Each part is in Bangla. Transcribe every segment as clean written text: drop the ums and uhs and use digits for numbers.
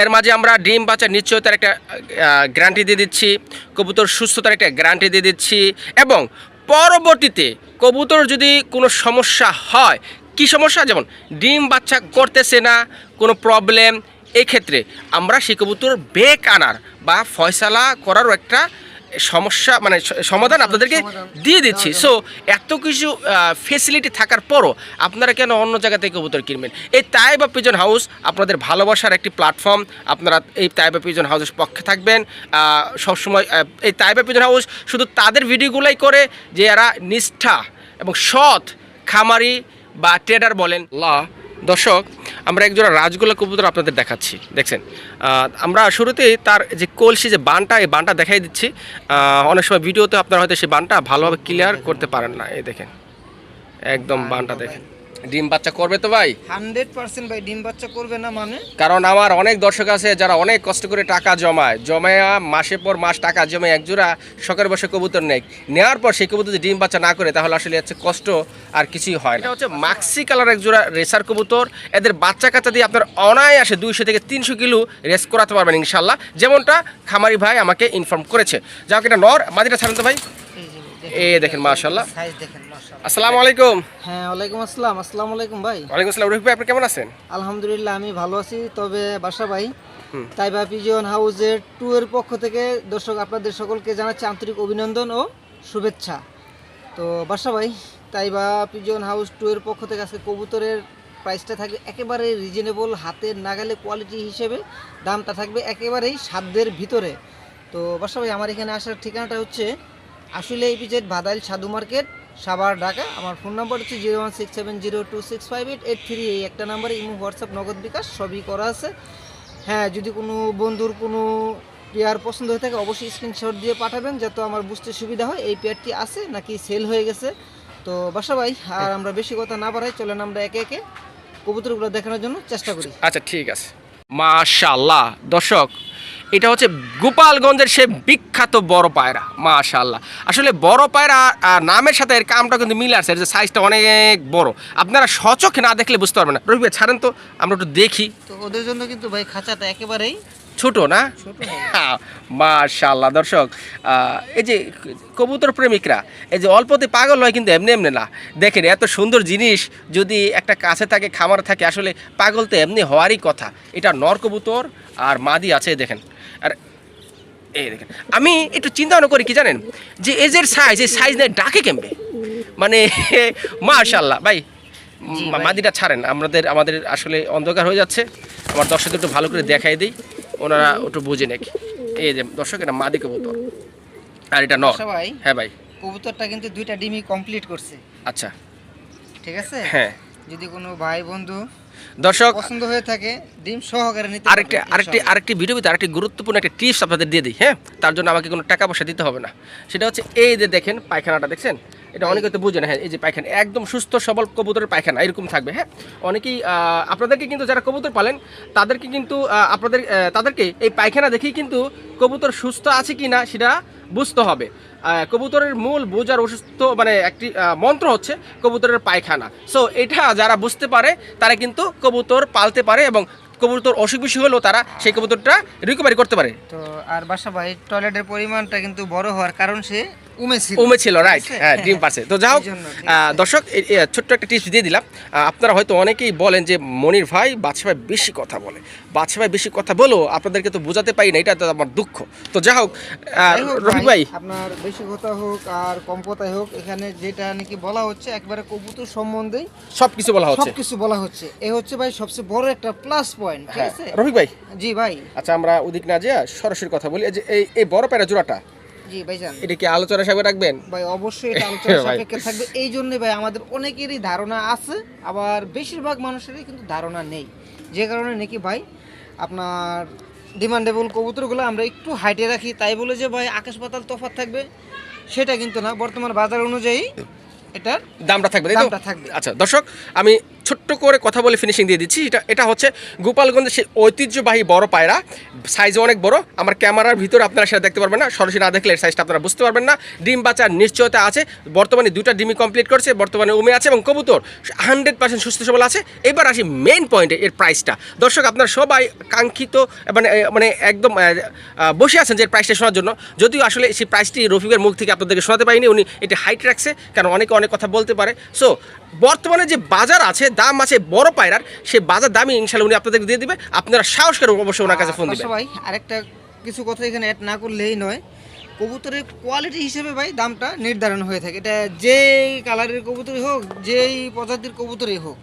এর মাঝে আমরা ডিম বাচ্চার নিশ্চয়তার একটা গ্যারান্টি দিয়ে দিচ্ছি, কবুতর সুস্থতার একটা গ্যারান্টি দিয়ে দিচ্ছি, এবং পরবর্তীতে কবুতর যদি কোনো সমস্যা হয়, কি সমস্যা, যেমন ডিম বাচ্চা করতেছে না, কোনো প্রবলেম, এক্ষেত্রে আমরা সেই কবুতর বেক আনার বা ফয়সালা করারও একটা সমস্যা মানে সমাধান আপনাদেরকে দিয়ে দিচ্ছি। সো এত কিছু ফেসিলিটি থাকার পরও আপনারা কেন অন্য জায়গা থেকে কবুতর কিনবেন? এই তাইবা পিজন হাউস আপনাদের ভালোবাসার একটি প্ল্যাটফর্ম। আপনারা এই তাইবা পিজন হাউসের পক্ষে থাকবেন সবসময়। এই তাইবা পিজন হাউস শুধু তাদের ভিডিওগুলোই করে যে এরা নিষ্ঠা এবং সৎ খামারি বা ট্রেডার বলেন। দর্শক, আমরা একজোড়া রাজগোলা কবুতর আপনাদের দেখাচ্ছি, দেখছেন। আমরা শুরুতেই তার যে কলসি যে বানটা, এই বানটা দেখাই দিচ্ছি। অনেক সময় ভিডিওতে আপনারা হয়তো সেই বানটা ভালোভাবে ক্লিয়ার করতে পারেন না। এই দেখেন, একদম বানটা দেখেন। ডিম বাচ্চা করবে তো ভাই? 100% ভাই ডিম বাচ্চা করবে না মানে, কারণ আমার অনেক দর্শক আছে যারা অনেক কষ্ট করে টাকা জমায় মাসের পর মাস টাকা জমে একজোড়া শখের বসে কবুতর নেওয়ার পর সেই কবুতর যদি ডিম বাচ্চা না করে তাহলে আসলে হচ্ছে কষ্ট আর কিছুই হয় না। এটা হচ্ছে মাক্সি কালার একজোড়া রেসার কবুতর। এদের বাচ্চা কাচ্চা দিয়ে আপনার অনায়াসে 200 থেকে 300 কিলো রেস করাতে পারবেন ইনশাল্লাহ, যেমনটা খামারি ভাই আমাকে ইনফর্ম করেছে। যাক, এটা নর, মাদিটা ছাড়েন তো ভাই। এই দেখেন মাশাআল্লাহ, সাইজ দেখেন মাশাআল্লাহ। আসসালামু আলাইকুম। হ্যাঁ, ওয়ালাইকুম আসসালাম। আসসালামু আলাইকুম ভাই। ওয়ালাইকুম আসসালাম। রফিক ভাই, আপনি কেমন আছেন? আলহামদুলিল্লাহ, আমি ভালো আছি। তবে বাসা ভাই, তাইবা পিজন হাউসের 2 এর পক্ষ থেকে দর্শক আপনাদের সকলকে জানাচ্ছি আন্তরিক অভিনন্দন ও শুভেচ্ছা। তো বাসা ভাই, তাইবা পিজন হাউস 2 এর পক্ষ থেকে আজকে কবুতরের প্রাইসটা থাকবে একেবারে রিজনেবল, হাতের নাগালে কোয়ালিটি হিসেবে দামটা থাকবে একেবারেই সাধ্যের ভিতরে। তো বাসা ভাই, আমার এখানে আসার ঠিকানাটা হচ্ছে আসলে ইপিজেড বাদাইল সাধু মার্কেট, সাভার, ঢাকা। আমার ফোন নাম্বার হচ্ছে 01670265883। এই একটা নাম্বারে ইমো, হোয়াটসঅ্যাপ, নগদ বিকাশ সবই করা আছে। হ্যাঁ, যদি কোনো বন্ধুর কোনো পেয়ার পছন্দ হয়ে থাকে অবশ্যই স্ক্রিনশট দিয়ে পাঠাবেন, যাতে আমার বুঝতে সুবিধা হয় এই পেয়ারটি আছে নাকি সেল হয়ে গেছে। তো বাসা ভাই, আর আমরা বেশি কথা না বাড়াই, চলেন আমরা একে একে কবুতরগুলো দেখানোর জন্য চেষ্টা করি। আচ্ছা, ঠিক আছে। মাশাআল্লাহ দর্শক, এটা হচ্ছে গোপালগঞ্জের সে বিখ্যাত বড় পায়রা। মাশাআল্লাহ, আসলে বড় পায়রা নামের সাথে এর কামটা কিন্তু মিলে আসছে, এর যে সাইজটা অনেক বড়, আপনারা সচক্ষে না দেখলে বুঝতে পারবেন না। রবি ভাই ছাড়েন তো, আমরা একটু দেখি। তো ওদের জন্য কিন্তু ভাই খাঁচাটা একেবারেই ছোট না? মাশাআল্লাহ দর্শক, এই যে কবুতর প্রেমিকরা এই যে অল্পতে পাগল হয় কিন্তু এমনি এমনি না। দেখেন, এত সুন্দর জিনিস যদি একটা কাছে থাকে, খামার থাকে, আসলে পাগল তো এমনি হওয়ারই কথা। এটা নর কবুতর আর মাদি আছে, দেখেন। আর এই দেখেন, আমি একটু চিন্তা ভাবনা করি কি জানেন, যে এজের সাইজ, এই সাইজ নিয়ে ডাকে কেমবে, মানে মাশাআল্লাহ। ভাই মাদিটা ছাড়েন, আমাদের আসলে অন্ধকার হয়ে যাচ্ছে, আমার দর্শকদের একটু ভালো করে দেখাই দিই, ওনারা একটু বুঝে নাকি। এই যে দর্শক, এটা মাদি কবুতর আর এটা নর। হ্যাঁ ভাই, কবুতরটা কিন্তু 2টা ডিমই কমপ্লিট করছে। আচ্ছা, ঠিক আছে। হ্যাঁ, যদি কোনো ভাই বন্ধু দর্শক পছন্দ হয়ে থাকে ডিম সহকারে নিতে আরেকটি ভিডিওতে আরেকটি গুরুত্বপূর্ণ একটা টিপস আপনাদের দিয়ে দিই। হ্যাঁ, তার জন্য আমাকে কোনো টাকা পয়সা দিতে হবে না। সেটা হচ্ছে এই যে দেখেন পায়খানাটা, দেখছেন? এটা অনেকে তো বুঝে না। হ্যাঁ, এই যে পায়খানা একদম সুস্থ সবল কবুতরের পায়খানা এরকম থাকবে। হ্যাঁ, অনেকেই আপনাদেরকে কিন্তু যারা কবুতর পালেন তাদেরকে কিন্তু তাদেরকে এই পায়খানা দেখেই কিন্তু কবুতর সুস্থ আছে কি না সেটা বুঝতে হবে। কবুতরের মূল বোঝার অসুস্থ মানে একটি মন্ত্র হচ্ছে কবুতরের পায়খানা। সো এটা যারা বুঝতে পারে তারা কিন্তু কবুতর পালতে পারে, এবং কবুতর অসুখ বিসুখ হলেও তারা সেই কবুতরটা রিকভারি করতে পারে। তো আর বাসা ভাই, টয়লেটের পরিমাণটা কিন্তু বড় হওয়ার কারণ সে ছিল, রাইট। হ্যাঁ, ডিম পারছে। তো যাই হোক দর্শক, ছোট্ট একটা টিপস দিয়ে দিলাম। আপনারা হয়তো অনেকেই বলেন যে মনির ভাই, বাদশা ভাই বেশি কথা বলে। বাদশা ভাই বেশি কথা বলেও আপনাদেরকে তো বোঝাতে পারি না, এটা তো আমার দুঃখ। তো যাই হোক রফিক ভাই, আপনার বেশি কথা হোক আর কম কথাই হোক, এখানে যেটা নাকি বলা হচ্ছে একবারে কবুতর সম্বন্ধেই সবকিছু বলা হচ্ছে। এ হচ্ছে ভাই সবচেয়ে বড় একটা প্লাস পয়েন্ট। ঠিক আছে রফিক ভাই। জি ভাই। আচ্ছা, আমরা ওদিক না যেয়ে সরাসরি কথা বলি। যে এই বড় পায়রা জোড়াটা, জি ভাইজান, এটা কি আলোচনা সাপেক্ষে রাখবেন? ভাই অবশ্যই এটা আলোচনা সাপেক্ষে থাকবে। এই জন্য ভাই আমাদের অনেকেরই ধারণা আছে, আবার বেশিরভাগ মানুষেরই কিন্তু ধারণা নেই, যে কারণে নাকি ভাই আপনার ডিমান্ডেবল কবুতরগুলো আমরা একটু হাইটে রাখি, তাই বলে যে ভাই আকাশ পাতাল তফাৎ থাকবে সেটা কিন্তু না। বর্তমান বাজার অনুযায়ী এটার দামটা থাকবে। দামটা থাকবে। আচ্ছা দর্শক, আমি ছোট্ট করে কথা বলে ফিনিশিং দিয়ে দিচ্ছি। এটা হচ্ছে গোপালগঞ্জের সেই ঐতিহ্যবাহী বড় পায়রা, সাইজও অনেক বড়। আমার ক্যামেরার ভিতরে আপনারা সেটা দেখতে পারবেন না, সরাসরি না দেখলে এর সাইজটা আপনারা বুঝতে পারবেন না। ডিম বাচ্চার নিশ্চয়তা আছে, বর্তমানে 2টা ডিমই কমপ্লিট করছে, বর্তমানে উমে আছে এবং কবুতর 100% সুস্থ সবল আছে। এবার আসি মেইন পয়েন্টে, এর প্রাইসটা। দর্শক আপনারা সবাই কাঙ্ক্ষিত মানে একদম বসে আছেন যে প্রাইসটা শোনার জন্য, যদিও আসলে সেই প্রাইসটি রফিকের মুখ থেকে আপনাদেরকে শোনাতে পারিনি, উনি এটা হাইট রাখছে কারণ অনেকে অনেক কথা বলতে পারে। সো বর্তমানে যে বাজার আছে, দাম আছে বড় পায়রার, সেই বাজার দামই ইনশাল্লাহ উনি আপনাদেরকে দিয়ে দিবে। আপনারা সাহস করে অবশ্যই ওনার কাছে ফোন দিবেন। ভাই আরেকটা কিছু কথা এখানে অ্যাড না করলেই নয়, কবুতরের কোয়ালিটি হিসেবে ভাই দামটা নির্ধারণ হয়ে থাকে। এটা যেই কালারের কবুতরই হোক, যেই প্রজাতির কবুতরই হোক,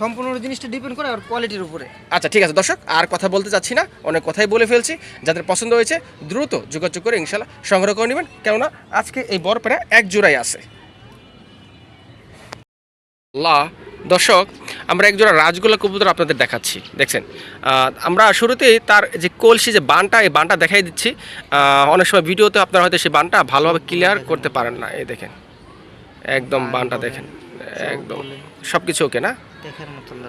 সম্পূর্ণ জিনিসটা ডিপেন্ড করে আর কোয়ালিটির উপরে। আচ্ছা ঠিক আছে দর্শক, আর কথা বলতে চাচ্ছি না, অনেক কথাই বলে ফেলছি। যাদের পছন্দ হয়েছে দ্রুত যোগাযোগ করে ইনশাল্লাহ সংগ্রহ করে নেবেন, কেননা আজকে এই বড় পায়রা এক জোড়াই আছে। দর্শক আমরা এক জোড়া রাজগোলা কবুতর আপনাদের দেখাচ্ছি, দেখছেন। আমরা শুরুতেই তার যে কলসি যে বানটা, এই বানটা দেখাই দিচ্ছি। অনেক সময় ভিডিওতে আপনারা হয়তো সেই বানটা ভালোভাবে ক্লিয়ার করতে পারেন না। এই দেখেন একদম বানটা দেখেন, একদম সব কিছু ওকে না,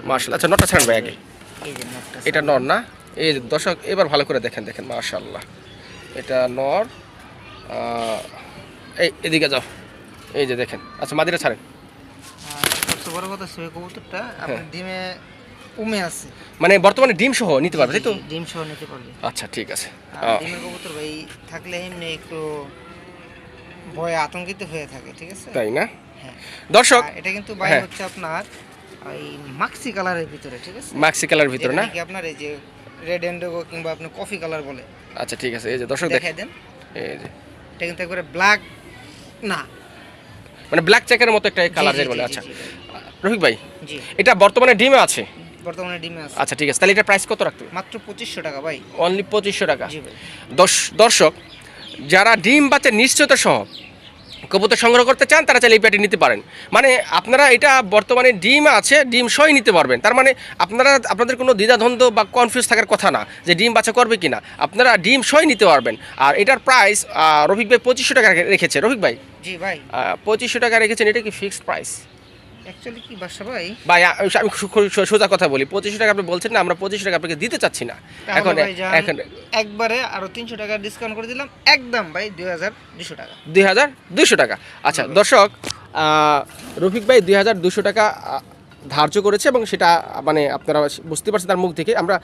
মাশাআল্লাহ। আচ্ছা নটটা ছাড়েন ভাই আগে, এটা নর না? এই দর্শক এবার ভালো করে দেখেন, দেখেন মাশাআল্লাহ এটা নর। এদিকে যাও, এই যে দেখেন। আচ্ছা মাদিটা ছাড়েন। সবচেয়ে বড় কথা সেই কবুতরটা আপনার ডিমে উমে আছে, মানে বর্তমানে ডিম সহ নিতে পারবে, তাই তো? ডিম সহ নিতে পারবে। আচ্ছা ঠিক আছে। ডিমের কবুতর ভাই থাকলে এমনি একটু ভয়ে আতঙ্কিত হয়ে থাকে, ঠিক আছে? তাই না? হ্যাঁ দর্শক এটা কিন্তু ভাই হচ্ছে আপনার ওই মাক্সি কালারের ভিতরে, ঠিক আছে? মাক্সি কালারের ভিতরে না, কি আপনার এই যে রেড এন্ডগো কিংবা আপনি কফি কালার বলে। আচ্ছা ঠিক আছে, এই যে দর্শক দেখাই দেন, এই যে এটা কিন্তু একবারে ব্ল্যাক না, মানে ব্ল্যাক চেকের মতো একটা কালার যেটা বলে। আচ্ছা রফিক ভাই, জি এটা বর্তমানে ডিমে আছে? বর্তমানে ডিমে আছে। আচ্ছা ঠিক আছে, তাহলে এটা প্রাইস কত রাখতে হবে? মাত্র 2500 টাকা ভাই, অনলি 2500 টাকা। জি ভাই। দর্শক যারা ডিম বাচ্চা নিশ্চয়তা সহ কবুতর সংগ্রহ করতে চান তারা চাইলে এই প্যাটি নিতে পারেন। মানে আপনারা এটা বর্তমানে ডিম আছে, ডিম সহই নিতে পারবেন। তার মানে আপনাদের কোনো দ্বিধাদ্বন্দ্ব বা কনফিউজ থাকার কথা না যে ডিম বাচ্চা করবে কিনা, আপনারা ডিম সহই নিতে পারবেন। আর এটার প্রাইস রফিক ভাই 2500 টাকা রেখেছে। রফিক ভাই জি ভাই 2500 টাকা রেখেছেন, এটা কি ফিক্সড প্রাইস? অ্যাকচুয়ালি কি বাসা ভাই, আমি সোজা কথা বলি, 2500 টাকা আপনি বলছেন না, আমরা 2500 টাকা আপনাকে দিতে চাচ্ছি না। এখন একবারে আরো 300 টাকা ডিসকাউন্ট করে দিলাম, একদম ভাই 2200 টাকা। 2200 টাকা। আচ্ছা দর্শক রফিক ভাই 2200 টাকা ধার্য করেছে এবং সেটা মানে আপনারা বুঝতে পারছেন তার মুখ থেকে। আমরা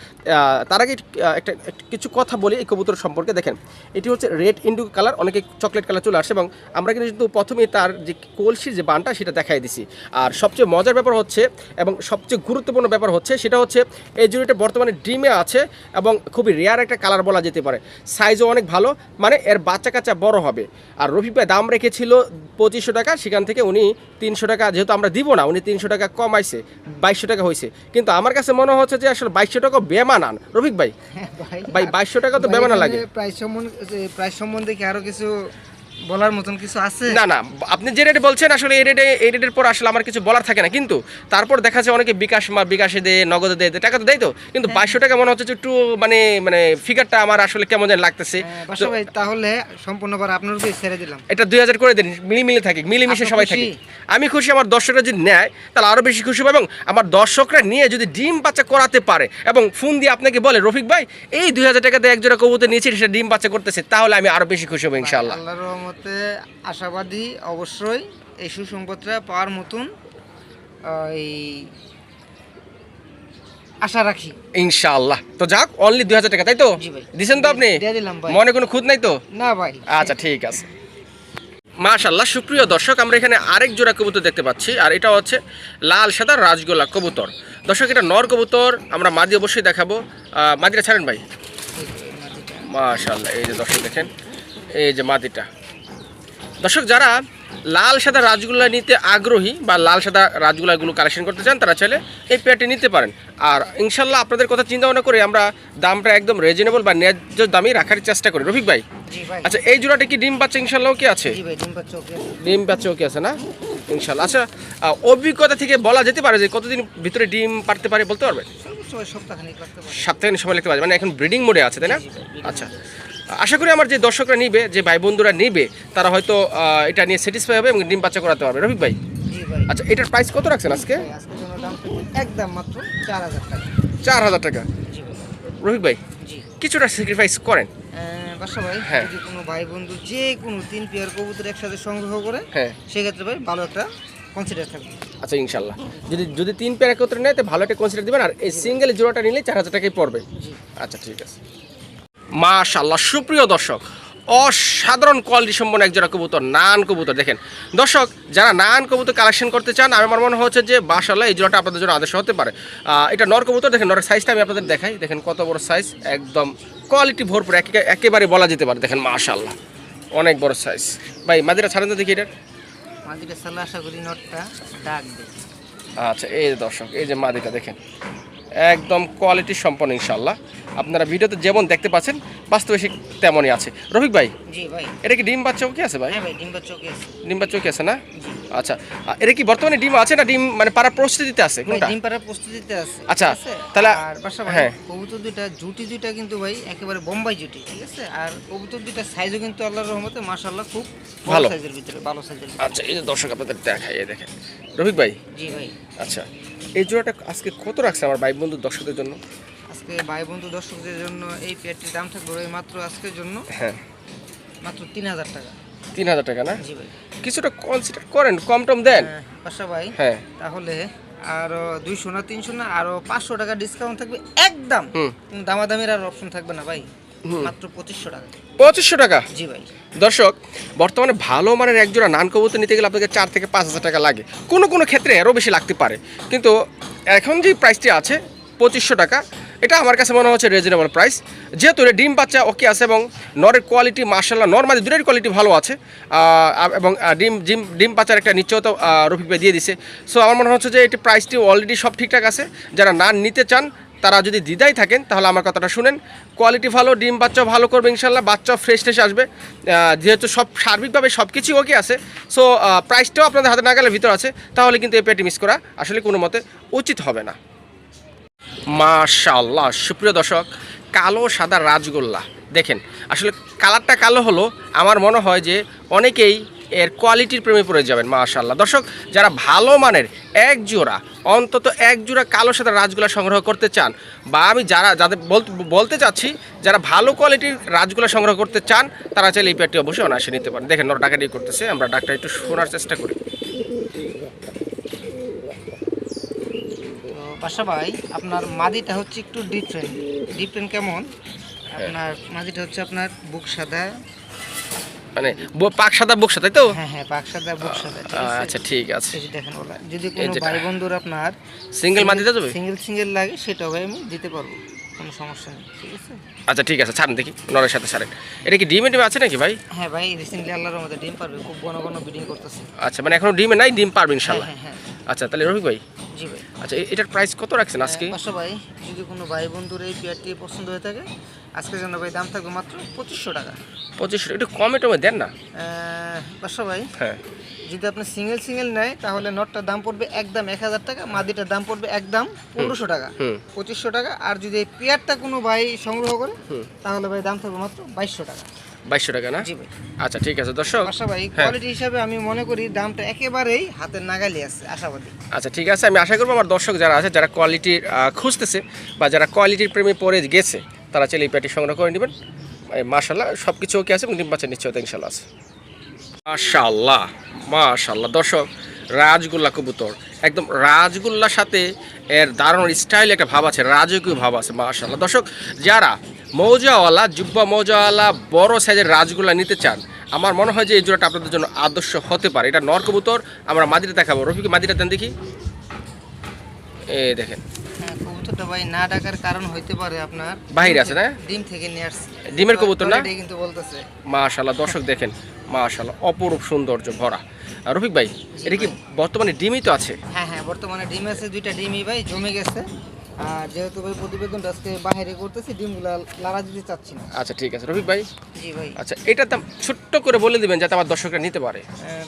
তার আগে একটা কিছু কথা বলি এই কবুতর সম্পর্কে। দেখেন এটি হচ্ছে রেড ইন্ডিগো কালার, অনেকে চকলেট কালার চলে আসে এবং আমরা কিন্তু প্রথমেই তার যে কলসির যে বানটা সেটা দেখাই দিছি। আর সবচেয়ে মজার ব্যাপার হচ্ছে এবং সবচেয়ে গুরুত্বপূর্ণ ব্যাপার হচ্ছে সেটা হচ্ছে এই জুড়িটা বর্তমানে ডিমে আছে এবং খুবই রেয়ার একটা কালার বলা যেতে পারে। সাইজও অনেক ভালো, মানে এর বাচ্চা কাচ্চা বড় হবে। আর রফিক ভাই দাম রেখেছিল 2500 টাকা, সেখান থেকে উনি 300 টাকা যেহেতু আমরা দিব না, উনি 300 টাকা কমাইছে, 2200 টাকা হয়েছে। কিন্তু আমার কাছে মনে হচ্ছে যে আসলে 2200 টাকা বেমানান। রফিক ভাই ভাই 2200 টাকা তো বেমানা লাগে। প্রাইস সম্বন্ধে কি আরো কিছু বলার মতন কিছু আছে? না না, আপনি যে রেটে বলছেন আসলে এই রেটের পর আসলে আমার কিছু বলার থাকে না। কিন্তু তারপর দেখা যায় অনেকে বিকাশে দেয়, নগদে দেয়, টাকা তো দেয় তো, কিন্তু 2200 টাকা মনে হচ্ছে একটু মানে ফিগারটা আমার আসলে কেমন যেন লাগতেছে। ভাই তাহলে সম্পূর্ণবার আপনার উপরে ছেড়ে দিলাম, এটা 2000 করে দেন, মিলিমিলে থাকি, মিলেমিশে সবাই থাকি। আমি খুশি, আমার দর্শকরা যদি নেয় তাহলে আরও বেশি খুশি হবে এবং আমার দর্শকরা নিয়ে যদি ডিম বাচ্চা করাতে পারে এবং ফোন দিয়ে আপনাকে বলে রফিক ভাই এই 2000 টাকা দিয়ে এক জোড়া কবুতর নিয়েছি, সেটা ডিম বাচ্চা করতেছে, তাহলে আমি আরও বেশি খুশি হবো ইনশাআল্লাহ। আল্লাহর রহমতে আশাবাদী অবশ্যই এই সুসংবাদটা পাওয়ার মতন এই আশা রাখি ইনশাআল্লাহ। তো যাক, অনলি 2000 টাকা, তাই তো? দিছেন তো আপনি? মনে কোনো খুঁত নাই তো? না ভাই। আচ্ছা ঠিক আছে, মাশাআল্লাহ। সুপ্রিয় দর্শক আমরা এখানে আরেক জোড়া কবুতর দেখতে পাচ্ছি, আর এটা হচ্ছে লাল সাদা রাজগোলা কবুতর। দর্শক এটা নর কবুতর, আমরা মাদি অবশ্যই দেখাবো। মাদিটা ছাড়েন ভাই। মাশাআল্লাহ, এই যে দর্শক দেখেন, এই যে মাদিটা। দর্শক যারা লাল সাদা রাজগোল্লা নিতে আগ্রহী বা লাল সাদা রাজগোল্লাগুলো কালেকশন করতে চান তারা চাইলে এই পেয়ারটি নিতে পারেন। আর ইনশাল্লাহ আপনাদের কথা চিন্তা ভাবনা করে আমরা দামটা একদম রিজনেবল বা ন্যায্য দামই রাখার চেষ্টা করি। রফিক ভাই আচ্ছা এই জোড়াটা কি ডিম বাচ্চা ইনশাল্লাহ কি আছে? ডিম বাচ্চাও কি আছে না ইনশাল্লাহ? আচ্ছা অভিজ্ঞতা থেকে বলা যেতে পারে যে কতদিন ভিতরে ডিম পারতে পারে বলতে পারবেন? সপ্তাহখানিক সময় লাগতে পারে, মানে এখন ব্রিডিং মোডে আছে তাই না? আচ্ছা আশা করি আমার যে দর্শকরা নিবে, যে ভাই বন্ধুরা নিবে, তারা হয়তো এটা নিয়ে স্যাটিসফাই হবে এবং ডিম বাচ্চা করাতে পারবে। রফিক ভাই আচ্ছা এটার প্রাইস কত রাখছেন আজকে? থাকবে একদম মাত্র 4000 টাকা। 4000 টাকা। জি ভাই। রফিক ভাই জি কিছুটা স্যাক্রিফাইস করেন। বাসা ভাই, হ্যাঁ। যদি কোনো ভাই বন্ধু যে কোনো 3 পেয়ার কবুতর একসাথে সংগ্রহ করে, হ্যাঁ সেক্ষেত্রে ভাই ভালো একটা কনসিডার থাকবে। আচ্ছা ইনশাল্লাহ যদি 3 পেয়ার একত্রে নেয় তো ভালো একটা কনসিডার দিবেন, আর এই সিঙ্গেল জোড়াটা নিলে 4000 টাকাই পড়বে। জি আচ্ছা ঠিক আছে। মাশাআল্লাহ সুপ্রিয় দর্শক, অসাধারণ কোয়ালিটি সম্পন্ন এক জোড়া কবুতর, নান কবুতর। দেখেন দর্শক, যারা নান কবুতর কালেকশন করতে চান, আমার মনে হচ্ছে যে মাশাআল্লাহ এই জোড়াটা আপনাদের জন্য আদর্শ হতে পারে। এটা নর কবুতর। দেখেন নরের সাইজটা আমি আপনাদের দেখাই, দেখেন কত বড় সাইজ, একদম কোয়ালিটি ভরপুর, একেবারে বলা যেতে পারে। দেখেন মাশাআল্লাহ অনেক বড় সাইজ। ভাই মাদিরা ছাড়েন তো দেখি এটা। মাদিটা সালা আশা করি নটটা ডাক দেয়। আচ্ছা এই যে দর্শক, এই যে মাদিটা দেখেন একদম কোয়ালিটি সম্পন্ন ইনশাআল্লাহ। আপনারা ভিডিওতে যেমন দেখতে পাচ্ছেন বাস্তবে ঠিক তেমনই আছে। রফিক ভাই জি ভাই। এটা কি ডিম বাচ্চাও কি আছে ভাই? হ্যাঁ ভাই, ডিম্বা চোখে আছে। ডিম বাচ্চাও কি আছে না? জি আচ্ছা এটা কি বর্তমানে ডিম আছে না ডিম মানে পাড়ার প্রস্তুতিতে আছে ভাই, কোনটা? ডিম পাড়ার প্রস্তুতিতে আছে। আচ্ছা, ঠিক আছে? তাহলে আর বাসা ভাই, হ্যাঁ। কবুতর দুইটা জুটি দুইটা কিন্তু ভাই একেবারে বোম্বাই জুটি, ঠিক আছে? আর কবুতর দুইটা সাইজও কিন্তু আল্লাহর রহমতে মাশাআল্লাহ খুব ভালো ভালো। সাইজের ভিতরে, ভালো সাইজের ভিতরে। আচ্ছা এই যে দর্শক আপনাদের দেখাই, এই দেখেন রফিক ভাই। জি ভাই। আচ্ছা এই জোড়াটা আজকে কত রাখছে আমার ভাই বন্ধু দর্শকদের জন্য? আজকে ভাই বন্ধু দর্শকদের জন্য এই পেয়ারটির দাম থাকবে ভাই মাত্র আজকের জন্য হ্যাঁ মাত্র 3000 টাকা। 3000 টাকা না? জি ভাই। কিছুটা কনসিডার করেন, কম টম দেন। বাসা ভাই, হ্যাঁ তাহলে আরো 200 না 300 না আরো 500 টাকা ডিসকাউন্ট থাকবে একদম। হুম কোনো দামাদামির আর অপশন থাকবে না ভাই, হুম। মাত্র 2500 টাকা। 2500 টাকা। জি ভাই। দর্শক বর্তমানে ভালো মানের এক জোড়া নান কবুতর নিতে গেলে আপনাকে 4 থেকে 5000 টাকা লাগে, কোনো কোনো ক্ষেত্রে আরও বেশি লাগতে পারে, কিন্তু এখন যে প্রাইসটি আছে 2500 টাকা, এটা আমার কাছে মনে হচ্ছে রিজনেবল প্রাইস। যেহেতু এটা ডিম বাচ্চা ওকে আছে এবং নরের কোয়ালিটি মাশাআল্লাহ, নর মাদি দুটোর কোয়ালিটি ভালো আছে, এবং ডিম বাচ্চার একটা নিশ্চয়তা রফিক ভাই দিয়ে দিছে। সো আমার মনে হচ্ছে যে এটি প্রাইসটি অলরেডি সব ঠিকঠাক আছে। যারা নান নিতে চান তারা যদি দ্বিধায় থাকেন তাহলে আমার কথাটা শুনেন, কোয়ালিটি ভালো, ডিম বাচ্চা ভালো করবে ইনশাল্লাহ, বাচ্চাও ফ্রেশ ট্রেশ আসবে। যেহেতু সব সার্বিকভাবে সব কিছুই ওকে আছে, সো প্রাইসটাও আপনাদের হাতে নাগালের ভিতর আছে, তাহলে কিন্তু এই পেটি মিস করা আসলে কোনো মতে উচিত হবে না। মাশাআল্লাহ সুপ্রিয় দর্শক, কালো সাদা রাজগোল্লা দেখেন, আসলে কালারটা কালো হলো, আমার মনে হয় যে অনেকেই এর কোয়ালিটির প্রেমে পড়ে যাবেন। মাশাআল্লাহ দর্শক, যারা ভালো মানের এক জোড়া, অন্তত এক জোড়া কালো সাদা রাজগোল্লা সংগ্রহ করতে চান, বা আমি যাদের বলতে চাচ্ছি যারা ভালো কোয়ালিটির রাজগোল্লা সংগ্রহ করতে চান, তারা চাইলে এই পেয়ারটি অবশ্যই অনায়াসে নিতে পারেন। দেখেন ওরা ডাকাডাকি করতেছে, আমরা ডাকটা একটু শোনার চেষ্টা করি। বাসা ভাই, আপনার মাদিটা হচ্ছে একটু ডিফারেন্ট কেমন? আপনার মাদিটা হচ্ছে আপনার বুক সাদা, মানে পাক সাদা বুক সাদা, তাই তো? হ্যাঁ হ্যাঁ, পাক সাদা বুক সাদা, ঠিক আছে? আচ্ছা ঠিক আছে। এই যে দেখেন ওলা, যদি কোনো যেটা। ভাই বন্ধুর আপনার সিঙ্গেল মাদি দিতে যাবে? সিঙ্গেল লাগে সেটাও ভাই আমি দিতে পারবো, কোনো সমস্যা নেই, ঠিক আছে? আচ্ছা ঠিক আছে, ছাড়েন দেখি নরের সাথে ছাড়েন। এটা কি ডিমে আছে নাকি ভাই? হ্যাঁ ভাই, রিসেন্টলি আল্লাহর মধ্যে ডিম পারবে, খুব ঘন ঘন ব্রিডিং করতেছে। আচ্ছা মানে এখনো ডিমে নাই, ডিম পারবে হ্যাঁ ইনশাল্লাহ। হ্যাঁ হ্যাঁ। আচ্ছা তাহলে রফিক ভাই, জি ভাই। আচ্ছা এটার প্রাইস কত রাখছেন আজকে? বাসা ভাই, যদি কোনো ভাই বন্ধুর এই পেয়ারটি পছন্দ হয়ে থাকে, আজকের জন্য ভাই দাম থাকবে মাত্র 2500 টাকা। 2500, একটু কমে টমে দেন না। বাসা ভাই, হ্যাঁ যদি আপনি সিঙ্গেল নেয় তাহলে নটটার দাম পড়বে একদম 1000 টাকা, মাদিটার দাম পড়বে একদম 1500 টাকা, হুম 2500 টাকা। আর যদি এই পেয়ারটা কোনো ভাই সংগ্রহ করে, হুম। তাহলে ভাই দাম থাকবে মাত্র 2200 টাকা। 2200 টাকা না? জি ভাই। আচ্ছা ঠিক আছে দর্শক। বাসা ভাই, হ্যাঁ। কোয়ালিটি হিসাবে আমি মনে করি দামটা একেবারেই হাতের নাগালে আছে, আশাবাদী। আচ্ছা ঠিক আছে, আমি আশা করবো আমার দর্শক যারা আছে, যারা কোয়ালিটির খুঁজতেছে বা যারা কোয়ালিটির প্রেমে পড়ে গেছে, তারা চাইলে এই প্যাটি সংগ্রহ করে নেবেন। মাশাআল্লাহ সব কিছু ওকে আছে এবং ডিম বাচ্চা নিশ্চয়তা ইনশাল্লাহ আছে। মাশাআল্লাহ মাশাআল্লাহ দর্শক, রাজগোল্লা কবুতর, একদম রাজগোল্লার সাথে এর দারুণ স্টাইল একটা ভাব আছে, রাজকীয় ভাব আছে। মাশাআল্লাহ দর্শক, যারা মৌজাওয়ালা জুব্বা মৌজাওয়ালা বড় সাইজের রাজগোল্লা নিতে চান, আমার মনে হয় যে এই জোড়াটা আপনাদের জন্য আদর্শ হতে পারে। এটা নর কবুতর, আমরা মাদিটা দেখাবো। রফিক মাদিটা দেন দেখি, এই দেখেন। হ্যাঁ, কবুতরটা ভাই না ডাকার কারণ হইতে পারে আপনার বাহিরে আছে না? ডিম থেকে নিয়ে আসছে, ডিমের কবুতর না? এটাই কিন্তু বলতেছে। মাশাআল্লাহ দর্শক দেখেন, মাশাআল্লাহ অপরূপ সৌন্দর্য ভরা। আর রফিক ভাই, এটা কি বর্তমানে ডিমই তো আছে? হ্যাঁ হ্যাঁ, বর্তমানে ডিম আছে, দুইটা ডিমই ভাই জমে গেছে। আর যেহেতু ভাই প্রতিবেদনটা আজকে বাইরে করতেছি, ডিমগুলা লাড়া দিতে চাচ্ছি না। আচ্ছা ঠিক আছে রফিক ভাই। জি ভাই। আচ্ছা এটার দাম ছোট্ট করে বলে দিবেন যাতে আমার দর্শকরা নিতে পারে।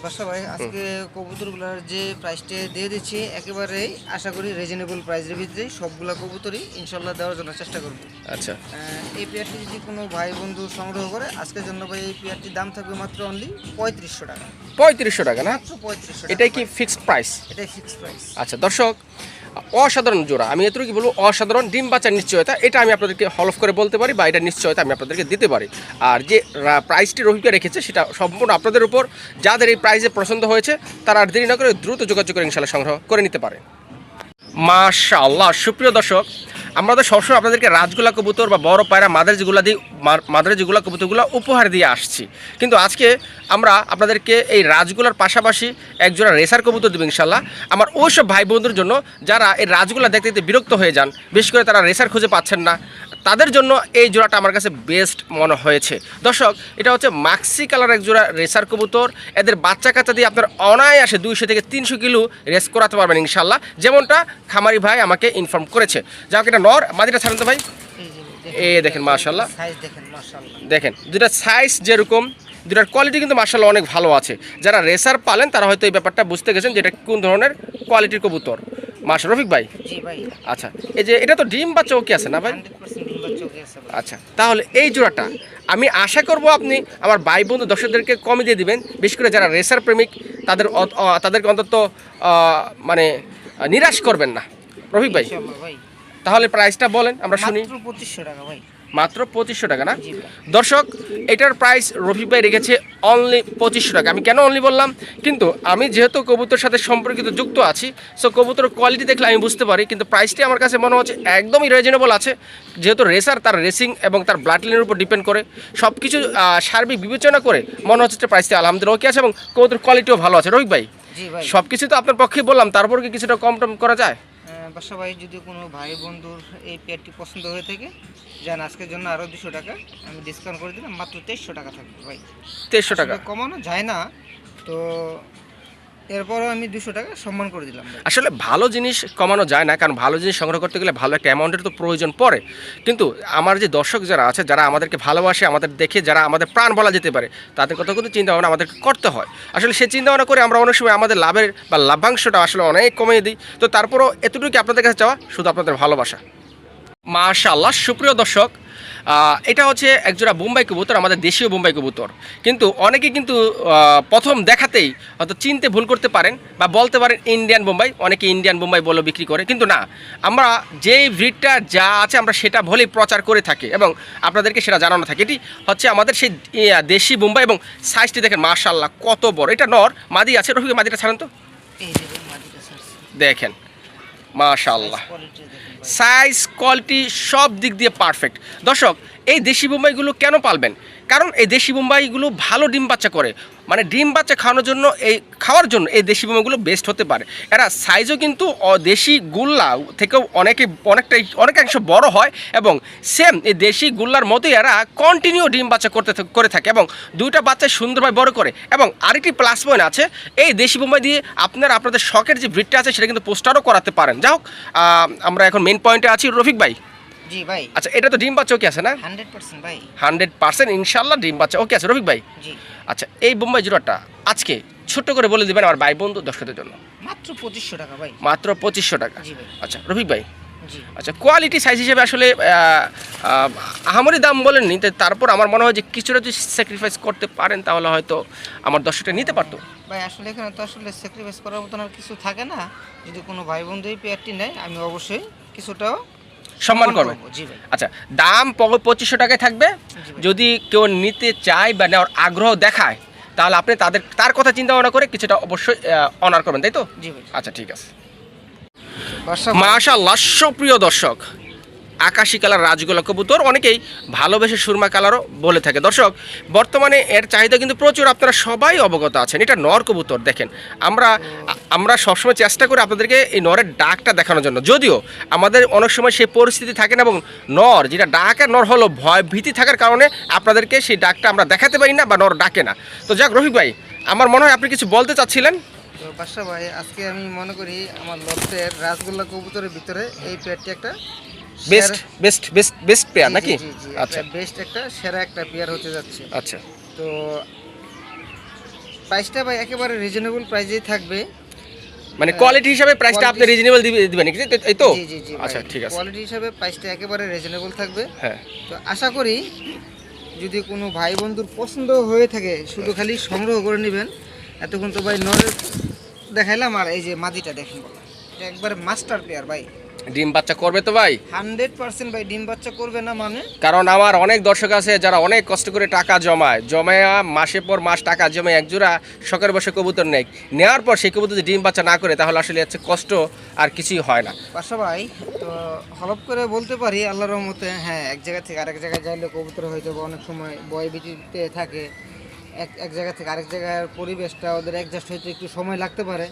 বাসা ভাই, আজকে কবুতরগুলার যে প্রাইসটা দিয়ে দিচ্ছি একেবারেই আশা করি রিজনেবল প্রাইসের ভিতরে সবগুলা কবুতরই ইনশাল্লাহ দেওয়ার জন্য চেষ্টা করব। আচ্ছা এই পেয়ারটি যদি কোনো ভাই বন্ধু সংগ্রহ করে, আজকের জন্য ভাই এই পেয়ারটির দাম থাকবে মাত্র অনলি 3500 টাকা। 3500 টাকা না? মাত্র 3500 টাকা। এটাই কি ফিক্সড প্রাইস? এটাই ফিক্সড প্রাইস। আচ্ছা দর্শক, অসাধারণ জোড়া, আমি এতটুকু বলবো অসাধারণ ডিম বাচ্চার নিশ্চয়তা, এটা আমি আপনাদেরকে হলফ করে বলতে পারি বা এটা নিশ্চয়তা আমি আপনাদেরকে দিতে পারি। আর যে প্রাইসটি রফিকভাই রেখেছে সেটা সম্পূর্ণ আপনাদের উপর, যাদের এই প্রাইসে পছন্দ হয়েছে তারা আর দেরি না করে দ্রুত যোগাযোগ করে ইনশাআল্লাহ সংগ্রহ করে নিতে পারে। মাশাআল্লাহ, সুপ্রিয় দর্শক, আমরা তো সবসময় আপনাদেরকে রাজগোলা কবুতর বা বড় পায়রা মাদারের যেগুলো কবুতরগুলো উপহার দিয়ে আসছি, কিন্তু আজকে আমরা আপনাদেরকে এই রাজগোলার পাশাপাশি একজোড়া রেসার কবুতর দেবো ইনশাআল্লাহ। আমার ওই সব ভাই বোনদের জন্য যারা এই রাজগোলা দেখতে দেখতে বিরক্ত হয়ে যান, বিশেষ করে তারা রেসার খুঁজে পাচ্ছেন না, তাদের জন্য এই জোড়াটা আমার কাছে বেস্ট মনে হয়েছে। দর্শক, এটা হচ্ছে মাক্সি কালার এক জোড়া রেসার কবুতর। এদের বাচ্চা কাচ্চা দিয়ে আপনার অনায়াসে 200 থেকে 300 কিলো রেস করাতে পারবেন ইনশাআল্লাহ, যেমনটা খামারি ভাই আমাকে ইনফর্ম করেছে। যাক, এটা নর, মাদিটা ছাড়েন তো ভাই। এই দেখেন মাশাআল্লাহ, দেখেন দুটা সাইজ যেরকম, দুটার কোয়ালিটি কিন্তু মাশাআল্লাহ অনেক ভালো আছে। যারা রেসার পালেন তারা হয়তো এই ব্যাপারটা বুঝতে গেছেন যে এটা কোন ধরনের কোয়ালিটির কবুতর। মাশাআল্লাহ, রফিক ভাই। জি ভাই। আচ্ছা, এই যে এটা তো ডিম বাচ্চা ওকে আছে না ভাই? 100% ডিম বাচ্চা ওকে আছে ভাই। আচ্ছা, তাহলে এই জোড়াটা আমি আশা করব আপনি আমার ভাই বন্ধু দর্শকদেরকে কমে দিয়ে দিবেন, বিশেষ করে যারা রেসার প্রেমিক তাদেরকে অন্তত মানে নিরাশ করবেন না রফিক ভাই। ইনশাআল্লাহ ভাই। তাহলে প্রাইসটা বলেন আমরা শুনি। মাত্র 2500 টাকা ভাই। মাত্র 2500 টাকা না? জি ভাই। দর্শক, এটার প্রাইস রফিক ভাই রেখেছে অনলি 2500 টাকা। আমি কেন অনলি বললাম, কিন্তু আমি যেহেতু কবুতর সাথে সম্পর্কিত যুক্ত আছি, সো কবুতর কোয়ালিটি দেখলে আমি বুঝতে পারি, কিন্তু প্রাইসটি আমার কাছে মনে হচ্ছে একদমই রিজনেবল আছে। যেহেতু রেসার তার রেসিং এবং তার ব্লাড লাইনের উপর ডিপেন্ড করে, সব কিছু সার্বিক বিবেচনা করে মনে হচ্ছে যে প্রাইসটি আলহামদুলিল্লাহ ওকে আছে এবং কবুতর কোয়ালিটিও ভালো আছে। রফিক ভাই, জি ভাই। সব কিছু তো আপনার পক্ষে বললাম, তারপর কি কিছুটা কম টম করা যায়? বাসা ভাই, যদি কোনো ভাই বন্ধুর এই পেয়ারটি পছন্দ হয়ে থাকে, যান আজকের জন্য আরও 200 টাকা আমি ডিসকাউন্ট করে দিলাম, মাত্র 2300 টাকা থাকবে ভাই। 2300 টাকা আসলে কমানো যায় না, তো এরপরও আমি 200 টাকা সম্মান করে দিলাম ভাই। আসলে ভালো জিনিস কমানো যায় না, কারণ ভালো জিনিস সংগ্রহ করতে গেলে ভালো একটা অ্যামাউন্টের তো প্রয়োজন পড়ে। কিন্তু আমার যে দর্শক যারা আছে, যারা আমাদেরকে ভালোবাসে, আমাদের দেখে যারা আমাদের প্রাণ বলা যেতে পারে, তাদের কথা কিন্তু চিন্তা ভাবনা আমাদেরকে করতে হয়। আসলে সেই চিন্তা ভাবনা করে আমরা অনেক সময় আমাদের লাভের বা লাভ্যাংশটা আসলে অনেক কমিয়ে দিই। তো তারপরও এতটুকু আপনাদের কাছে চাওয়া শুধু আপনাদের ভালোবাসা। মাশাআল্লাহ, সুপ্রিয় দর্শক, এটা হচ্ছে একজোড়া বোম্বাই কবুতর, আমাদের দেশীয় বোম্বাই কবুতর। কিন্তু অনেকে কিন্তু প্রথম দেখাতেই হয়তো চিনতে ভুল করতে পারেন বা বলতে পারেন ইন্ডিয়ান বোম্বাই, অনেকে ইন্ডিয়ান বোম্বাই বলে বিক্রি করে, কিন্তু না, আমরা যেই ব্রিডটা যা আছে আমরা সেটা বলেই প্রচার করে থাকি এবং আপনাদেরকে সেটা জানানো থাকে। এটি হচ্ছে আমাদের সেই দেশি বোম্বাই এবং সাইজটি দেখেন মাশাআল্লাহ কত বড়। এটা নর, মাদি আছে। রফিক, মাদিটা ছাড়েন তো। এই যে ভাই, মাটিটা ছাড়ছে। দেখেন মাশাআল্লাহ, কোয়ালিটি দেখেন ভাই। সাইজ কোয়ালিটি সব দিক দিয়ে পারফেক্ট। দর্শক, এই দেশি বোম্বাইগুলো কেন পালবেন? কারণ এই দেশি বোম্বাইগুলো ভালো ডিম বাচ্চা করে, মানে ডিম বাচ্চা খাওয়ার জন্য এই দেশি বোম্বাইগুলো বেস্ট হতে পারে। এরা সাইজও কিন্তু দেশি গুল্লা থেকেও অনেকাংশ বড় হয় এবং সেম এই দেশি গুল্লার মতোই এরা কন্টিনিউ ডিম বাচ্চা করে থাকে এবং দুইটা বাচ্চা সুন্দরভাবে বড় করে। এবং আরেকটি প্লাস পয়েন্ট আছে, এই দেশি বোম্বাই দিয়ে আপনাদের শখের যে ব্রিডটা আছে সেটা কিন্তু পোস্টারও করাতে পারেন। যাই হোক, আমরা এখন মেন পয়েন্টে আছি। রফিক ভাই, জি ভাই। আচ্ছা, এটা তো ডিম বাচ্চা ওকে আছে না? 100% ভাই। 100% ইনশাআল্লাহ ডিম বাচ্চা ওকে আছে। রফিক ভাই, জি। আচ্ছা, এই বোম্বাই জোড়াটা আজকে ছোট্ট করে বলে দিবেন আমার ভাই বন্ধু দর্শকদের জন্য। মাত্র 2500 টাকা ভাই। মাত্র 2500 টাকা। জি ভাই। আচ্ছা রফিক ভাই, জি। আচ্ছা, কোয়ালিটি সাইজ হিসেবে আসলে আহামরি দাম বলেননি, তারপর আমার মনে হয় যে কিছুটা যদি স্যাক্রিফাইস করতে পারেন তাহলে হয়তো আমার দর্শকটা নিতে পারতো। ভাই আসলে এখানে তো আসলে স্যাক্রিফাইস করার মতন আর কিছু থাকে না। যদি কোনো ভাই বন্ধু এই পেয়ারটি নেয়, আমি অবশ্যই কিছুটাও সম্মান করবেন। জি ভাই। আচ্ছা, দাম 2500 টাকায় থাকবে। জি ভাই। যদি কেউ নিতে চায় বা নেওয়ার আগ্রহ দেখায়, তাহলে আপনি তার কথা চিন্তা ভাবনা করে কিছুটা অবশ্যই অনার করবেন, তাই তো? জি ভাই। আচ্ছা, ঠিক আছে। বাসা মাশাআল্লাহ, সুপ্রিয় দর্শক, আকাশি কালার রাজগোলা কবুতর অনেকেই ভালোবেসে সুরমা কালারও বলে থাকে। দর্শক, বর্তমানে এর চাহিদা কিন্তু প্রচুর, আপনারা সবাই অবগত আছেন। এটা নর কবুতর। দেখেন, আমরা সবসময় চেষ্টা করি আপনাদেরকে এই নরের ডাকটা দেখানোর জন্য, যদিও আমাদের অনেক সময় সেই পরিস্থিতি থাকে না এবং নর যেটা ডাকের নর হলো ভয় ভীতি থাকার কারণে আপনাদেরকে সেই ডাকটা আমরা দেখাতে পারি না বা নর ডাকে না। তো যাক রফিক ভাই, আমার মনে হয় আপনি কিছু বলতে চাচ্ছিলেন। তো বাসা ভাই, আজকে আমি মনে করি আমার লফটের রাসগোল্লা কবুতরের ভিতরে এই পেয়ারটি একটা বেস্ট পেয়ার নাকি? আচ্ছা, বেস্ট একটা সেরা একটা পেয়ার হতে যাচ্ছে। আচ্ছা, তো প্রাইসটা ভাই একেবারে রিজনেবল প্রাইসেই থাকবে। মানে কোয়ালিটি হিসাবে প্রাইসটা আপনি রিজনেবল দিবেন, এই তো? জি জি জি। আচ্ছা, ঠিক আছে। কোয়ালিটি হিসাবে প্রাইসটা একেবারে রিজনেবল থাকবে। হ্যাঁ। তো আশা করি যদি কোনো ভাই বন্ধুর পছন্দ হয়ে থাকে, শুধু খালি সংগ্রহ করে নেবেন। এতক্ষণ তো ভাই নরের দেখাইলাম, আর এই যে মাদিটা দেখেন বলা। একবার মাস্টার প্লেয়ার ভাই, ডিম বাচ্চা করবে তো ভাই? 100% ভাই ডিম বাচ্চা করবে না মানে? কারণ আমার অনেক দর্শক আছে যারা অনেক কষ্ট করে টাকা জমায়, মাসের পর মাস টাকা জমে একজোড়া শখের বসে কবুতর নেয়, নেওয়ার পর সেই কবুতর যদি ডিম বাচ্চা না করে তাহলে আসলে হচ্ছে কষ্ট আর কিছুই হয় না। বাসা ভাই, তো হলপ করে বলতে পারি আল্লাহর রহমতে, হ্যাঁ এক জায়গা থেকে আরেক জায়গায় যাইলে কবুতর হয়তো বা অনেক সময় বয় বিচিতে থাকে, এক জায়গা থেকে আরেক জায়গার পরিবেশটা ওদের অ্যাডজাস্ট হইতে একটু সময় লাগতে পারে।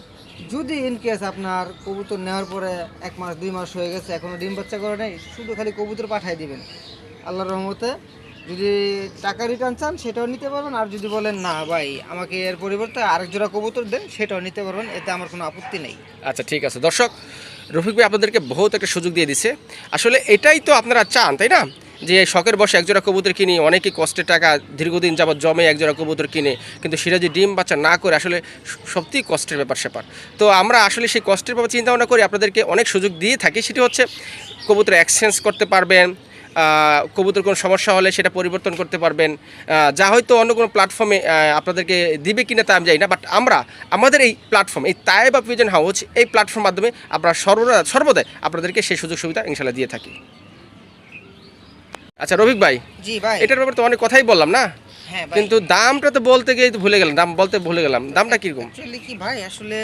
যদি ইন কেস আপনার কবুতর নেওয়ার পরে 1 মাস 2 মাস হয়ে গেছে এখনও ডিম বাচ্চা করে নাই, শুধু খালি কবুতর পাঠিয়ে দিবেন, আল্লাহর রহমতে যদি টাকা রিটার্ন চান সেটাও নিতে পারবেন, আর যদি বলেন না ভাই আমাকে এর পরিবর্তে আরেক জোড়া কবুতর দেন সেটাও নিতে পারবেন, এতে আমার কোনো আপত্তি নেই। আচ্ছা ঠিক আছে দর্শক, রফিক ভাই আপনাদেরকে বহুত একটা সুযোগ দিয়ে দিছে। আসলে এটাই তো আপনারা চান তাই না, যে শখের বসে একজোড়া কবুতর কিনি, অনেকেই কষ্টের টাকা দীর্ঘদিন যাবৎ জমে একজোড়া কবুতর কিনে, কিন্তু সেটা যদি ডিম বাচ্চা না করে আসলে সত্যিই কষ্টের ব্যাপার স্যাপার। তো আমরা আসলে সেই কষ্টের ব্যাপার চিন্তা ভাবনা করে আপনাদেরকে অনেক সুযোগ দিয়ে থাকি, সেটি হচ্ছে কবুতর এক্সচেঞ্জ করতে পারবেন, কবুতর কোনো সমস্যা হলে সেটা পরিবর্তন করতে পারবেন, যা হয়তো অন্য কোনো প্ল্যাটফর্মে আপনাদেরকে দিবে কিনা তা আমি জানি না, বাট আমরা আমাদের এই প্ল্যাটফর্ম, এই তায়েবা পিজন হাউস, এই প্ল্যাটফর্ম মাধ্যমে আমরা সর্বদাই আপনাদেরকে সেই সুযোগ সুবিধা ইনশাল্লাহ দিয়ে থাকি। আচ্ছা রফিক ভাই, জি ভাই, এটার ব্যাপারে তো অনেক কথাই বললাম না, হ্যাঁ ভাই, কিন্তু দামটা তো বলতে গিয়ে তো ভুলে গেলাম, দামটা কীরকম? অ্যাকচুয়ালি কি ভাই, আসলে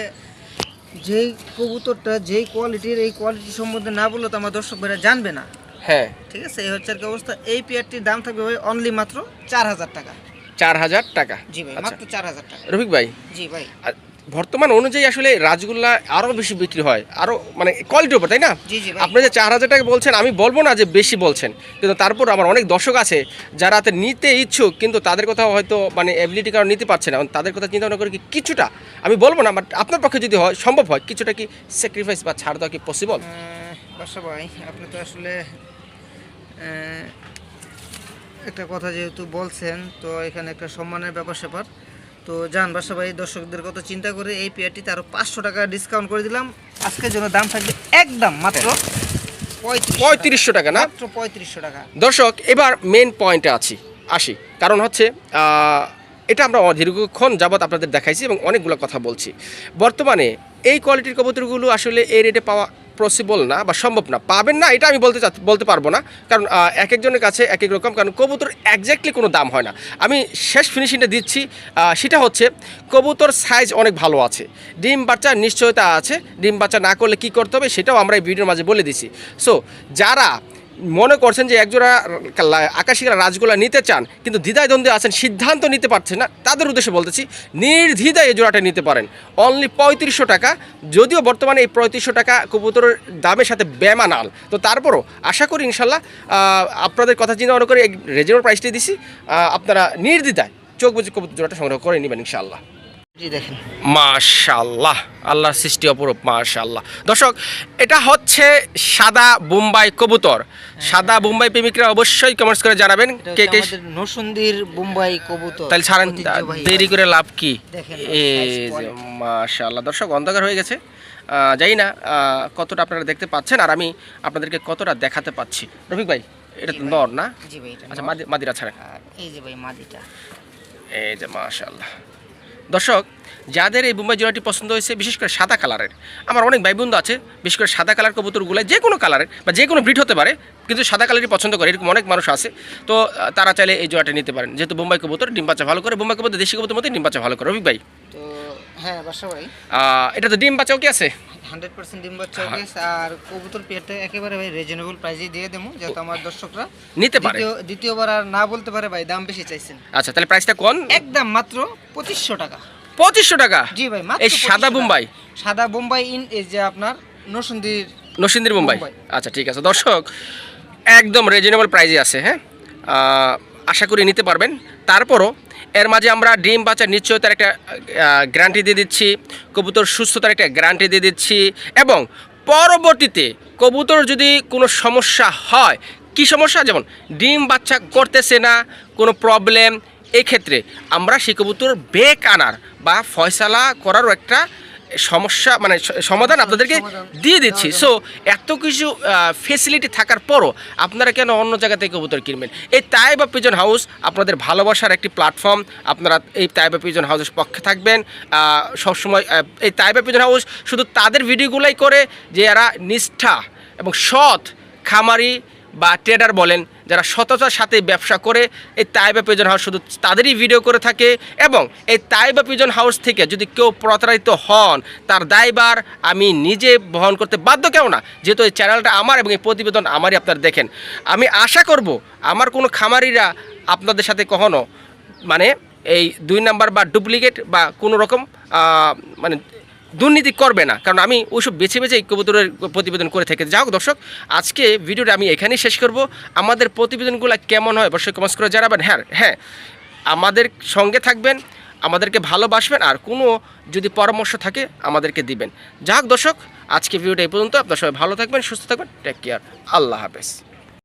যেই কবুতরটা যেই কোয়ালিটির, এই কোয়ালিটি সম্বন্ধে না বললে তো আমার দর্শক ভাইরা জানবে না। হ্যাঁ ঠিক আছে, এই হচ্ছে আর কি অবস্থা। এই পেয়ারটির দাম থাকবে ভাই অনলি মাত্র 4000 টাকা। 4000 টাকা? জি ভাই, আচ্ছা মাত্র 4000 টাকা। রফিক ভাই, জি ভাই, বর্তমান অনুযায়ী আসলে রাজগুল্লা আরও বেশি বিক্রি হয়, আরও মানে কোয়ালিটির উপর, তাই না? জি জি ভাই, আপনি যে 4000 টাকা বলছেন, আমি বলবো না যে বেশি বলছেন, কিন্তু তারপর আমার অনেক দর্শক আছে যারা নিতে ইচ্ছুক, কিন্তু তাদের কথা হয়তো মানে অ্যাবিলিটি কারণ নিতে পারছে না, তাদের কথা চিন্তা ভাবনা করে কি কিছুটা, আমি বলবো না, বাট আপনার পক্ষে যদি হয় সম্ভব হয় কিছুটা কি স্যাক্রিফাইস বা ছাড় দেওয়া কি পসিবল? বাসা ভাই আপনি তো আসলে একটা কথা যেহেতু বলছেন, তো এখানে একটা সম্মানের ব্যাপার স্যাপার, তো যান বাসা ভাই, দর্শকদের কথা চিন্তা করে এই পেয়ারটিতে আরও 500 টাকা ডিসকাউন্ট করে দিলাম। আজকের জন্য দাম থাকবে একদম মাত্র 3500 টাকা না? মাত্র 3500 টাকা। দর্শক, এবার মেন পয়েন্টে আসি, কারণ হচ্ছে এটা আমরা দীর্ঘক্ষণ যাবৎ আপনাদের দেখাইছি এবং অনেকগুলো কথা বলছি। বর্তমানে এই কোয়ালিটির কবুতরগুলো আসলে এই রেটে পাওয়া পসিবল না বা সম্ভব না, পাবেন না এটা আমি বলতে পারবো না, কারণ এক একজনের কাছে এক এক রকম, কারণ কবুতর একজ্যাক্টলি কোনো দাম হয় না। আমি শেষ ফিনিশিংটা দিচ্ছি, সেটা হচ্ছে কবুতর সাইজ অনেক ভালো আছে, ডিম বাচ্চার নিশ্চয়তা আছে, ডিম বাচ্চা না করলে কী করতে হবে সেটাও আমরা এই ভিডিওর মাঝে বলে দিছি। সো যারা মনে করছেন যে একজোড়া আকাশি কালার রাজগোলা নিতে চান কিন্তু দ্বিধায় দ্বন্দ্বে আছেন, সিদ্ধান্ত নিতে পারছেন না, তাদের উদ্দেশ্যে বলতেছি নির্দ্বিধায় এই জোড়াটা নিতে পারেন অনলি 3500 টাকা। যদিও বর্তমানে এই 3500 টাকা কবুতরের দামের সাথে বেমানাল, তো তারপরও আশা করি ইনশাল্লাহ আপনাদের কথা চিন্তা ভাবনা করে রিজনেবল প্রাইসটি দিছি, আপনারা নির্দ্বিধায় চোখ বুঝে কবুতর জোড়াটা সংগ্রহ করে নেবেন ইনশাল্লাহ। জি দেখেন, মাশাআল্লাহ, আল্লাহর সৃষ্টি অপরূপ, মাশাআল্লাহ। দর্শক, এটা হচ্ছে সাদা বোম্বাই কবুতর। সাদা বোম্বাই প্রেমিকরা অবশ্যই কমেন্টস করে জানাবেন কে কে নরসুন্দির বোম্বাই কবুতর। তাহলে ছাড়েন, দেরি করে লাভ কি? দেখেন এই যে মাশাআল্লাহ, দর্শক অন্ধকার হয়ে গেছে, জানি না কতটা আপনারা দেখতে পাচ্ছেন আর আমি আপনাদেরকে কতটা দেখাতে পাচ্ছি। রফিক ভাই, এটা তো নর না? জি ভাই, এটা আচ্ছা মাদিরা ছাড়েন, আর এই যে ভাই মাদিটা, এই যে মাশাআল্লাহ। দর্শক, যাদের এই বোম্বাই জোড়াটি পছন্দ হয়েছে, বিশেষ করে সাদা কালারের, আমার অনেক ভাই বন্ধু আছে বিশেষ করে সাদা কালার কবুতরগুলো যে কোনো কালারের বা যে কোনো ব্রিড হতে পারে, কিন্তু সাদা কালারই পছন্দ করে, এরকম অনেক মানুষ আছে, তো তারা চাইলে এই জোড়াটা নিতে পারেন, যেহেতু বোম্বাই কবুতর ডিম বাচ্চা ভালো করে, বোম্বাই কবুতর দেশি কবুতর মধ্যে ডিম বাচ্চা ভালো করে। রফিক ভাই, তো হ্যাঁ বাসা ভাই, এটা তো ডিম বাচ্চাও কি আছে? 100% ডিম বাচ্চা গেছে, আর কবুতর পেয়ারটা একেবারে ভাই রিজনেবল প্রাইসে দিয়ে দেবো, যাতে আমার দর্শকরা নিতে পারে, দ্বিতীয়বার আর না বলতে পারে ভাই দাম বেশি চাইছেন। আচ্ছা, তাহলে প্রাইসটা কোন? একদম মাত্র 2500 টাকা। 2500 টাকা? জি ভাই, মাত্র এই সাদা বোম্বাই, সাদা বোম্বাই এই যে আপনার নরসিংদীর বোম্বাই। আচ্ছা ঠিক আছে দর্শক, একদম রিজনেবল প্রাইসে আছে, হ্যাঁ, আশা করি নিতে পারবেন। তারপরও এর মাঝে আমরা ডিম বাচ্চার নিশ্চয়তার একটা গ্যারান্টি দিয়ে দিচ্ছি, কবুতর সুস্থতার একটা গ্যারান্টি দিয়ে দিচ্ছি, এবং পরবর্তীতে কবুতর যদি কোনো সমস্যা হয়, কি সমস্যা, যেমন ডিম বাচ্চা করতেছে না, কোনো প্রবলেম, এক্ষেত্রে আমরা সেই কবুতর বেক আনার বা ফয়সালা করারও একটা সমস্যা মানে সমাধান আপনাদেরকে সমাধান দিয়ে দিচ্ছি। দেওয়া সো এত কিছু ফেসিলিটি থাকার পরও আপনারা কেন অন্য জায়গা থেকে কবুতর কিনবেন? এই তাইবা পিজন হাউস আপনাদের ভালোবাসার একটি প্ল্যাটফর্ম। আপনারা এই তাইবা পিজন হাউসের পক্ষে থাকবেন সবসময়। এই তাইবা পিজন হাউস শুধু তাদের ভিডিওগুলোই করে যে এরা নিষ্ঠা এবং সৎ খামারি বা ট্রেডার বলেন, যারা সততার সাথে ব্যবসা করে, এই তাইবা পিজন হাউস শুধু তাদেরই ভিডিও করে থাকে। এবং এই তাইবা পিজন হাউস থেকে যদি কেউ প্রতারিত হন, তার দায়ভার আমি নিজে বহন করতে বাধ্য, কেন না, যেহেতু এই চ্যানেলটা আমার এবং এই প্রতিবেদন আমারই আপনারা দেখেন। আমি আশা করব আমার কোনো খামারিরা আপনাদের সাথে কখনো মানে এই 2 নাম্বার বা ডুপ্লিকেট বা কোনো রকম মানে দুর্নীতি করবে না, কারণ আমি ওইসব বেছে বেছে এই কবুতরের প্রতিবেদন করে থাকি। যাই হোক দর্শক, আজকে ভিডিওটা আমি এখানেই শেষ করব। আমাদের প্রতিবেদনগুলো কেমন হয় অবশ্যই কমেন্টস করে জানাবেন। হ্যাঁ, আমাদের সঙ্গে থাকবেন, আমাদেরকে ভালোবাসবেন, আর কোনো যদি পরামর্শ থাকে আমাদেরকে দিবেন। যাই হোক দর্শক, আজকে ভিডিওটা এই পর্যন্ত। আপনারা সবাই ভালো থাকবেন, সুস্থ থাকবেন, টেক কেয়ার, আল্লাহ হাফেজ।